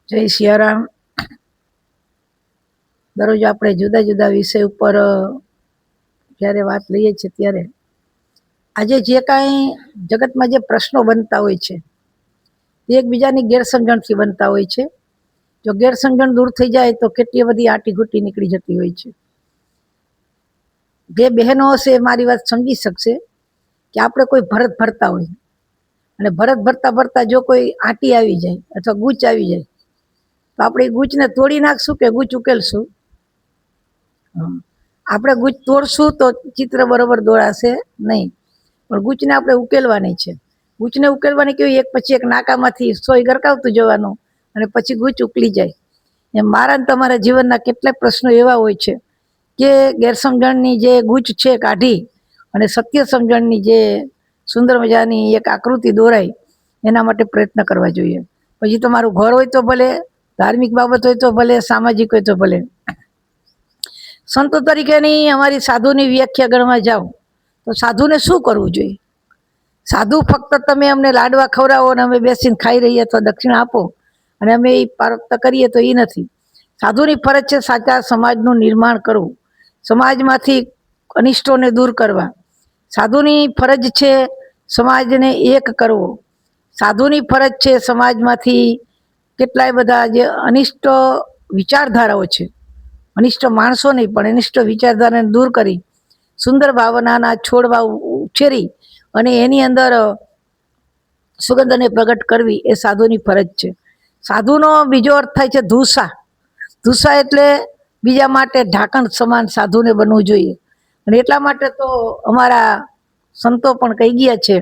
જય સિયારામ. દરરોજ આપણે જુદા જુદા વિષય ઉપર જ્યારે વાત લઈએ છીએ ત્યારે આજે જે કાંઈ જગતમાં જે પ્રશ્નો બનતા હોય છે તે એકબીજાની ગેરસમજણથી બનતા હોય છે. જો ગેરસમજણ દૂર થઈ જાય તો કેટલી બધી આંટીઘૂંટી નીકળી જતી હોય છે. જે બહેનો હશે મારી વાત સમજી શકશે કે આપણે કોઈ ભરત ભરતા હોય અને ભરત ભરતા ભરતા જો કોઈ આંટી આવી જાય અથવા ગૂંચ આવી જાય તો આપણે એ ગૂંચને તોડી નાખશું કે ગૂંચ ઉકેલશું? આપણે ગૂંચ તોડશું તો ચિત્ર બરોબર દોરાશે નહીં, પણ ગૂંચને આપણે ઉકેલવાની છે. ગૂંચને ઉકેલવાની કેવી, એક પછી એક નાકામાંથી સોય ગરકાવતું જવાનું અને પછી ગૂંચ ઉકલી જાય. એમ મારા ને તમારા જીવનના કેટલાય પ્રશ્નો એવા હોય છે કે ગેરસમજણની જે ગૂંચ છે કાઢી અને સત્ય સમજણની જે સુંદર મજાની એક આકૃતિ દોરાય એના માટે પ્રયત્ન કરવા જોઈએ. પછી તમારું ઘર હોય તો ભલે, ધાર્મિક બાબત હોય તો ભલે, સામાજિક હોય તો ભલે. સંતો તરીકેની અમારી સાધુની વ્યાખ્યા ગણવા જાઓ તો સાધુને શું કરવું જોઈએ? સાધુ ફક્ત તમે અમને લાડવા ખવડાવો અને અમે બેસીને ખાઈ રહીએ તો દક્ષિણા આપો અને અમે એ પ્રાપ્ત કરીએ તો એ નથી. સાધુની ફરજ છે સાચા સમાજનું નિર્માણ કરવું, સમાજમાંથી અનિષ્ટોને દૂર કરવા. સાધુની ફરજ છે સમાજને એક કરવો. સાધુની ફરજ છે સમાજમાંથી કેટલાય બધા જે અનિષ્ટ વિચારધારાઓ છે, અનિષ્ટ માણસો નહીં પણ અનિષ્ટ વિચારધારાને દૂર કરી સુંદર ભાવનાના છોડવા ઉછેરી અને એની અંદર સુગંધને પ્રગટ કરવી એ સાધુની ફરજ છે. સાધુનો બીજો અર્થ થાય છે ધૂસા. ધૂસા એટલે બીજા માટે ઢાંકણ સમાન સાધુને બનવું જોઈએ. અને એટલા માટે તો અમારા સંતો પણ કહી ગયા છે